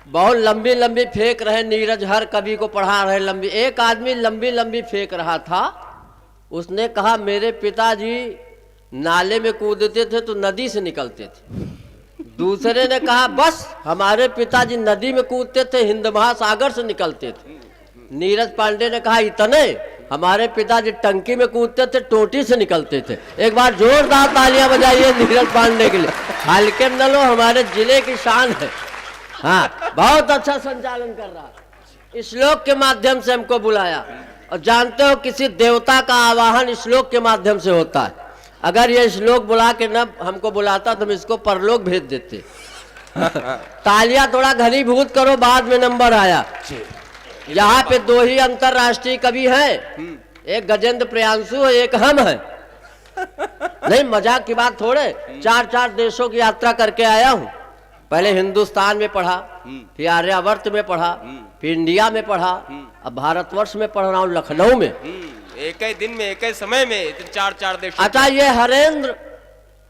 बहुत लंबी लंबी फेंक रहे नीरज, हर कवि को पढ़ा रहे लंबी। एक आदमी लंबी लंबी फेंक रहा था, उसने कहा मेरे पिताजी नाले में कूदते थे तो नदी से निकलते थे। दूसरे ने कहा बस हमारे पिताजी नदी में कूदते थे, हिंद महासागर से निकलते थे। नीरज पांडे ने कहा इतने, हमारे पिताजी टंकी में कूदते थे, टोटी से निकलते थे। एक बार जोरदार तालियां बजाइए नीरज पांडे के लिए। हल्के न लो, हमारे जिले की शान है। हाँ, बहुत अच्छा संचालन कर रहा है। श्लोक के माध्यम से हमको बुलाया, और जानते हो किसी देवता का आवाहन श्लोक के माध्यम से होता है। अगर ये श्लोक बुला के न हमको बुलाता तो हम इसको परलोक भेज देते। तालियां थोड़ा घनीभूत करो, बाद में नंबर आया। यहाँ पे दो ही अंतरराष्ट्रीय कवि हैं, एक गजेंद्र प्रियांशु है, एक हम हैं। नहीं, मजाक की बात थोड़े, 4 देशों की यात्रा करके आया हूँ। पहले हिंदुस्तान में पढ़ा, फिर आर्यावर्त में पढ़ा, फिर इंडिया में पढ़ा, अब भारतवर्ष में पढ़ रहा हूँ, लखनऊ में। एक ही दिन में, एक ही समय में 4 देश। अच्छा, ये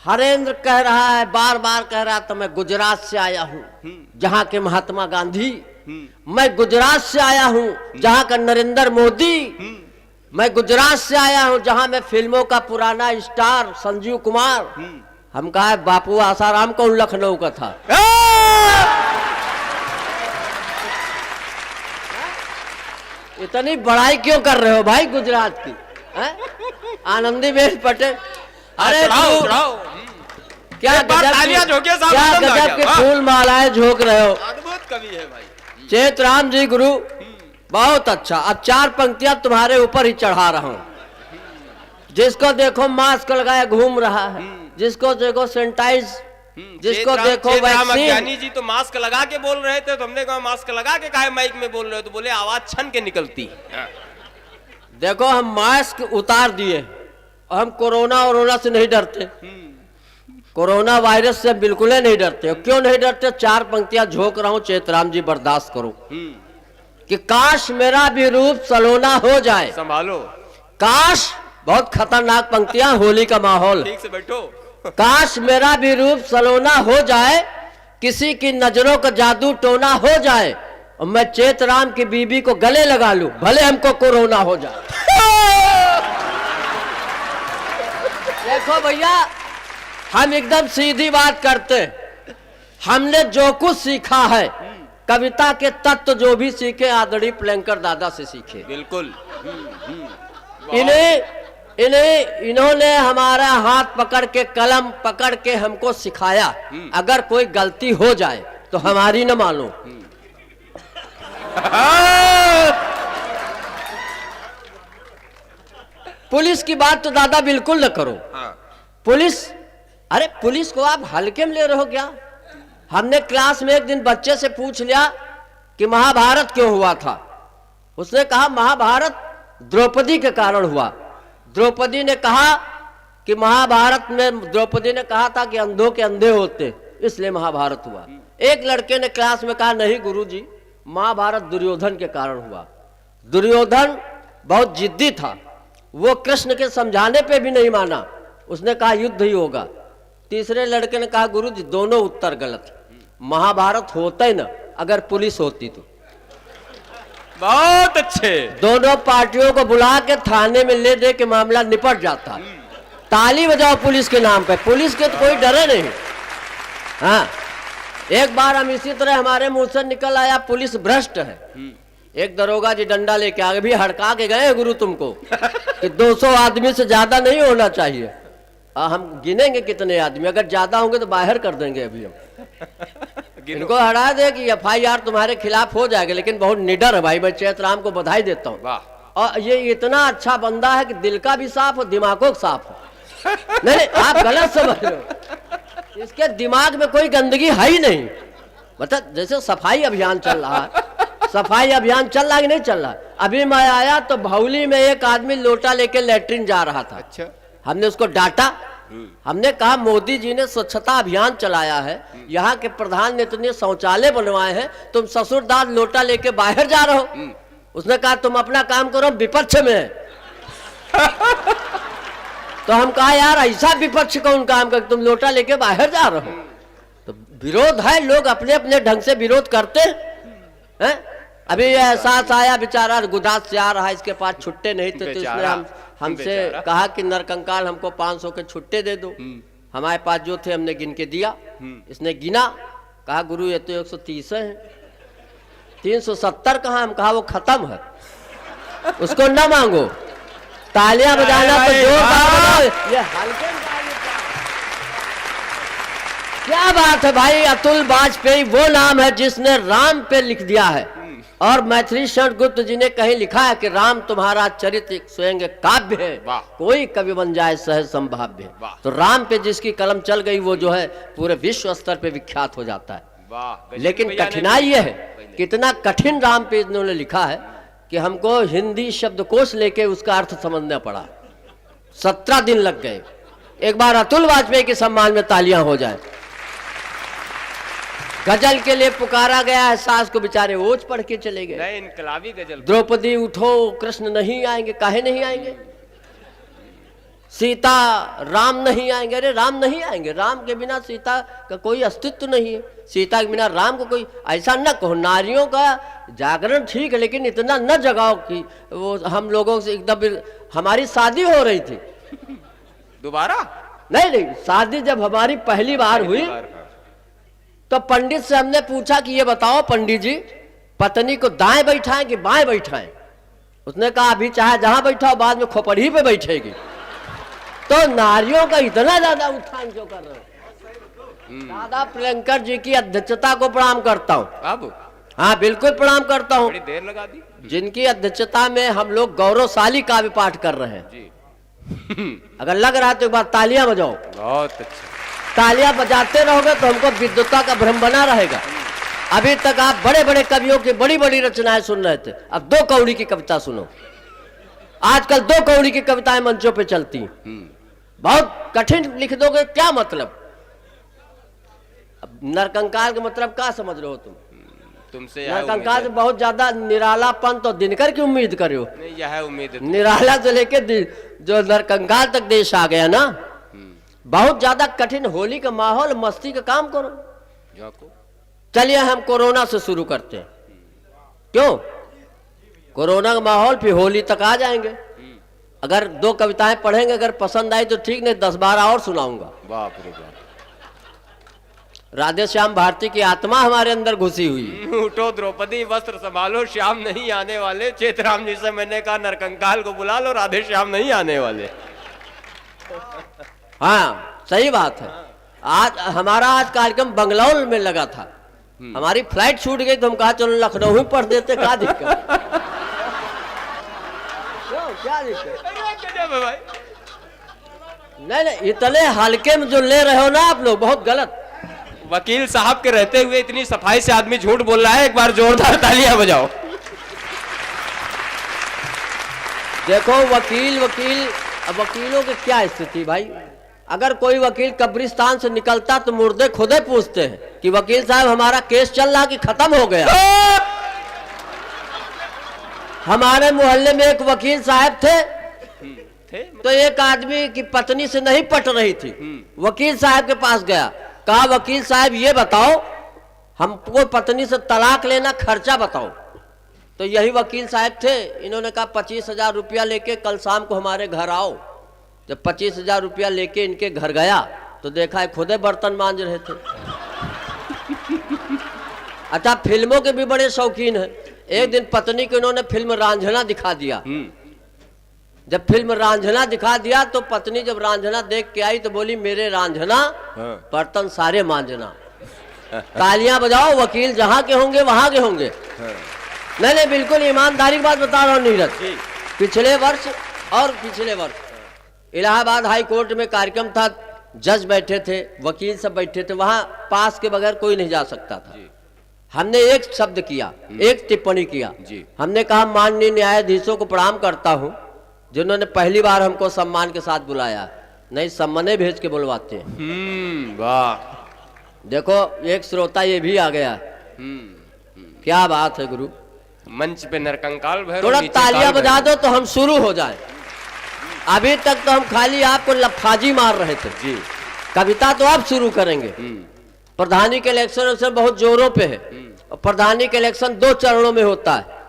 हरेंद्र कह रहा है, बार बार कह रहा था मैं गुजरात से आया हूँ जहाँ के महात्मा गांधी, मैं गुजरात से आया हूँ जहाँ का नरेंद्र मोदी, मैं गुजरात से आया हूँ जहाँ में फिल्मों का पुराना स्टार संजीव कुमार। हम कहा बापू आसाराम कौन लखनऊ का था? इतनी बड़ाई क्यों कर रहे हो भाई गुजरात की? आनंदीबेन पटेल, अरे क्या गजब के फूल मालाएं झोंक रहे हो। अद्भुत कवि है भाई। चेतराम जी गुरु, बहुत अच्छा। अब 4 पंक्तियां तुम्हारे ऊपर ही चढ़ा रहा हूं। जिसको देखो मास्क लगाए घूम रहा है, जिसको देखो सैनिटाइज, जिसको देखो वैक्सीन। ज्ञानी जी तो मास्क लगा के बोल रहे थे, तो हमने कहा मास्क लगा के काहे माइक में बोल रहे हो? तो बोले आवाज छन के निकलती। देखो हम मास्क उतार दिए और हम कोरोना से नहीं डरते, कोरोना वायरस से बिल्कुल ही नहीं डरते। क्यों नहीं डरते? 4 पंक्तियां झोंक रहा हूं, चेतराम जी बर्दाश्त करो। कि काश मेरा भी रूप सलोना हो जाए। संभालो। काश, बहुत खतरनाक पंक्तियां, होली का माहौल। ठीक से बैठो। काश मेरा भी रूप सलोना हो जाए, किसी की नजरों का जादू टोना हो जाए, और मैं चेतराम की बीबी को गले लगा लूं, भले हमको कोरोना हो जाए। देखो भैया, हम एकदम सीधी बात करते। हमने जो कुछ सीखा है, कविता के तत्व जो भी सीखे, आदरणीय प्लेंकर दादा से सीखे। बिल्कुल। इन्होंने हमारा हाथ पकड़ के, कलम पकड़ के हमको सिखाया। अगर कोई गलती हो जाए तो हमारी न मानो। पुलिस की बात तो दादा बिल्कुल न करो। पुलिस, अरे पुलिस को आप हल्के में ले रहे हो क्या? हमने क्लास में एक दिन बच्चे से पूछ लिया कि महाभारत क्यों हुआ था। उसने कहा महाभारत द्रौपदी के कारण हुआ। द्रौपदी ने कहा कि महाभारत में, द्रौपदी ने कहा था कि अंधों के अंधे होते, इसलिए महाभारत हुआ। एक लड़के ने क्लास में कहा नहीं गुरुजी, महाभारत दुर्योधन के कारण हुआ। दुर्योधन बहुत जिद्दी था, वो कृष्ण के समझाने पे भी नहीं माना, उसने कहा युद्ध ही होगा। तीसरे लड़के ने कहा गुरुजी दोनों उत्तर गलत, महाभारत होता ही ना अगर पुलिस होती तो। बहुत अच्छे। दोनों पार्टियों को बुला के थाने में ले दे के मामला निपट जाता। ताली बजाओ पुलिस के नाम पे, पुलिस के तो कोई डरे नहीं। हाँ, एक बार हम इसी तरह, हमारे मुंह से निकल आया पुलिस भ्रष्ट है। एक दरोगा जी डंडा लेके आगे भी हड़का के गए गुरु तुमको कि 200 आदमी से ज्यादा नहीं होना चाहिए। हम गिनेंगे कितने आदमी, अगर ज्यादा होंगे तो बाहर कर देंगे अभी हम। इनको हटा दे कि FIR तुम्हारे खिलाफ हो जाएगा, लेकिन बहुत निडर है भाई। मैं चेतराम को बधाई देता हूँ। और ये इतना अच्छा बंदा है कि दिल का भी साफ हो, दिमागों का साफ हो। नहीं, आप गलत समझ रहे हो, इसके दिमाग में कोई गंदगी है ही नहीं। मतलब जैसे सफाई अभियान चल रहा है, सफाई अभियान चल रहा है कि नहीं चल रहा? अभी मैं आया तो भौली में एक आदमी लोटा लेके लेटरिन जा रहा था। अच्छा। हमने उसको डांटा, हमने कहा मोदी जी ने स्वच्छता अभियान चलाया है, यहाँ के प्रधान ने इतने शौचालय बनवाए हैं, तुम ससुरदार लोटा लेके बाहर जा रहे हो। उसने कहा तुम अपना काम करो, विपक्ष में है। तो हम कहा यार ऐसा विपक्ष कौन काम कर, तुम लोटा लेके बाहर जा रहे हो? तो विरोध है, लोग अपने अपने ढंग से विरोध करते हैं। अभी एहसास आया, बेचारा गुदास से आ रहा है, इसके पास छुट्टे नहीं थे, तो इसने हमसे कहा कि नरकंकाल हमको 500 के छुट्टे दे दो। हमारे पास जो थे हमने गिन के दिया। इसने गिना, कहा गुरु ये तो 130 है, 370 कहाँ? हम कहा वो खत्म है, उसको न मांगो। तालियां बजाना तो जोरदार बजाओ। ये हल्के में क्या बात है भाई। अतुल वाजपेयी वो नाम है जिसने राम पे लिख दिया है, और मैथिली शरण गुप्त जी ने कहीं लिखा है कि राम तुम्हारा चरित्र स्वयं काव्य है, कोई कवि बन जाए सहज संभाव्य। तो राम पे जिसकी कलम चल गई वो जो है पूरे विश्व स्तर पे विख्यात हो जाता है। लेकिन कठिनाई यह है, कितना कठिन राम पे इन्होंने लिखा है कि हमको हिंदी शब्दकोश लेके उसका अर्थ समझना पड़ा। 17 दिन लग गए। एक बार अतुल वाजपेयी के सम्मान में तालियां हो जाए। गजल के लिए पुकारा गया है, सास को बेचारे ओज पढ़ के चले गए। नहीं, इनकलाबी गजल। द्रौपदी उठो कृष्ण नहीं आएंगे, काहे नहीं आएंगे? सीता राम नहीं आएंगे, अरे राम नहीं आएंगे, राम के बिना सीता का कोई अस्तित्व नहीं है, सीता के बिना राम को कोई। ऐसा न कहो, नारियों का जागरण ठीक है, लेकिन इतना न जगाओ कि वो हम लोगों से एकदम। हमारी शादी हो रही थी दोबारा, नहीं, शादी जब हमारी पहली बार हुई तो पंडित से हमने पूछा कि ये बताओ पंडित जी, पत्नी को दाएं बैठाएं कि बाएं बैठाएं? उसने कहा अभी चाहे जहां बैठाओ, बाद में खोपड़ी पे बैठेगी। तो नारियों का इतना ज्यादा उत्थान क्यों कर रहे हो? दादा प्रियंकर जी की अध्यक्षता को प्रणाम करता हूँ। अब हाँ बिल्कुल प्रणाम करता हूँ। बड़ी देर लगा दी। जिनकी अध्यक्षता में हम लोग गौरवशाली काव्य पाठ कर रहे हैं जी। अगर लग रहा है तो एक बार तालियां बजाओ। बहुत अच्छा। तालियां बजाते रहोगे तो हमको विद्वता का भ्रम बना रहेगा। अभी तक आप बड़े बड़े कवियों की बड़ी बड़ी रचनाएं सुन रहे थे, अब 2 कौड़ी की कविता सुनो। आजकल 2 कौड़ी की कविताएं मंचों पे चलती हैं। बहुत कठिन लिख दोगे, क्या मतलब? अब नरकंकाल का मतलब क्या समझ रहे हो तुम? तुमसे नरकंकाल से बहुत ज्यादा निरालापन तो दिनकर की उम्मीद करे हो। नहीं, यह है उम्मीद। निराला से लेके जो नरकंकाल तक देश आ गया ना, बहुत ज्यादा कठिन। होली का माहौल, मस्ती का काम करो। चलिए हम कोरोना से शुरू करते हैं। क्यों? कोरोना का माहौल, फिर होली तक आ जाएंगे। अगर 2 कविताएं पढ़ेंगे, अगर पसंद आई तो ठीक, नहीं 10-12 और सुनाऊंगा। बाप रे बाप। राधे श्याम भारती की आत्मा हमारे अंदर घुसी हुई। उठो द्रौपदी वस्त्र संभालो, श्याम नहीं आने वाले। चेतराम जी से मैंने कहा नरकंकाल को बुला लो, राधे श्याम नहीं आने वाले। हाँ सही बात है। आज कार्यक्रम बंगलौर में लगा था, हमारी फ्लाइट छूट गई तो हम कहा चलो लखनऊ ही पढ़ देते, क्या दिक्कत? क्या दिक्कत भाई? नहीं, इतने हल्के में जो ले रहे हो ना आप लोग, बहुत गलत। वकील साहब के रहते हुए इतनी सफाई से आदमी झूठ बोल रहा है, एक बार जोरदार तालियां बजाओ। देखो वकीलों की क्या स्थिति भाई। अगर कोई वकील कब्रिस्तान से निकलता तो मुर्दे खुदे पूछते हैं कि वकील साहब हमारा केस चल रहा कि खत्म हो गया। हमारे मोहल्ले में एक वकील साहब थे तो एक आदमी की पत्नी से नहीं पट रही थी, वकील साहब के पास गया, कहा वकील साहब ये बताओ हमको पत्नी से तलाक लेना, खर्चा बताओ। तो यही वकील साहब थे, इन्होंने कहा 25,000 रुपया लेके कल शाम को हमारे घर आओ। जब 25,000 रुपया लेके इनके घर गया तो देखा है खुदे बर्तन मांज रहे थे। अच्छा, फिल्मों के भी बड़े शौकीन हैं। एक दिन पत्नी को इन्होंने फिल्म रांझना दिखा दिया। जब फिल्म रांझना दिखा दिया तो पत्नी जब रांझना देख के आई तो बोली मेरे रांझना बर्तन सारे मांझना। तालियां बजाओ, वकील जहां के होंगे वहां के होंगे। नहीं, बिल्कुल ईमानदारी की बात बता रहा हूँ नीरज। पिछले वर्ष इलाहाबाद हाई कोर्ट में कार्यक्रम था, जज बैठे थे, वकील सब बैठे थे, वहां पास के बगैर कोई नहीं जा सकता था। हमने एक शब्द किया, एक टिप्पणी किया। हमने कहा माननीय न्यायाधीशों को प्रणाम करता हूं जिन्होंने पहली बार हमको सम्मान के साथ बुलाया, नहीं सम्मने भेज के बुलवाते हैं। वाह। देखो एक श्रोता ये भी आ गया। क्या बात है गुरु। मंच पे नरकंकाल भैरव, थोड़ा तालियां बजा दो तो हम शुरू हो जाए। अभी तक तो हम खाली आपको लफाजी मार रहे थे जी, कविता तो आप शुरू करेंगे। प्रधानी के इलेक्शन बहुत जोरों पे है। और प्रधानी के इलेक्शन 2 चरणों में होता है।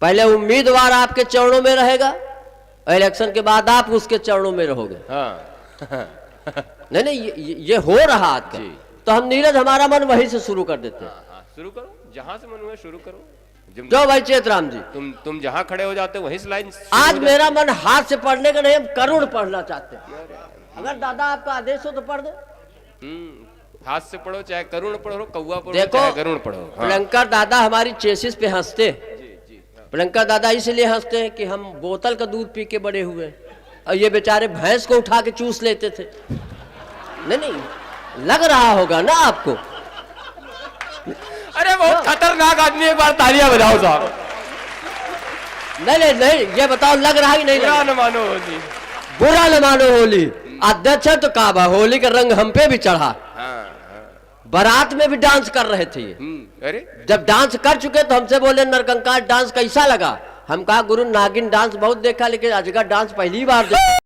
पहले उम्मीदवार आपके चरणों में रहेगा और इलेक्शन के बाद आप उसके चरणों में रहोगे। हाँ नहीं नहीं, ये हो रहा आजकल। तो हम नीरज हमारा मन वहीं से शुरू कर देते हैं। हाँ, शुरू करो, जहां से मन हुआ शुरू करो। जो भाई चेतराम जी, तुम जहां खड़े हो जाते हो वहीं से लाइन आज मेरा मन हाथ से पढ़ने का नहीं, हम करुण पढ़ना चाहते हैं। अगर दादा आपका आदेश हो तो पढ़ दे। हाथ से पढ़ो, चाहे करुण पढ़ो, कौवा पढ़ो, देखो, चाहे गरुण पढ़ो। हाँ। प्रियंका दादा हमारी चेसिस पे हंसते हैं। प्रियंका दादा इसलिए हंसते हैं कि हम बोतल का दूध पी के बड़े हुए और ये बेचारे भैंस को उठा के चूस लेते थे। नहीं नहीं, लग रहा होगा ना आपको। अरे बहुत खतरनाक आदमी, एक बार तालियां बजाओ साहब। नहीं नहीं नहीं, ये बताओ लग रहा कि नहीं? बुरा न मानो होली, बुरा न मानो होली। अध्यक्ष तो काबा, होली का रंग हम पे भी चढ़ा। बारात में भी डांस कर रहे थे ये। अरे जब डांस कर चुके तो हमसे बोले नरकंकाल डांस कैसा लगा? हम कहा गुरु नागिन डांस बहुत देखा लेकिन अजगर डांस पहली बार देखा।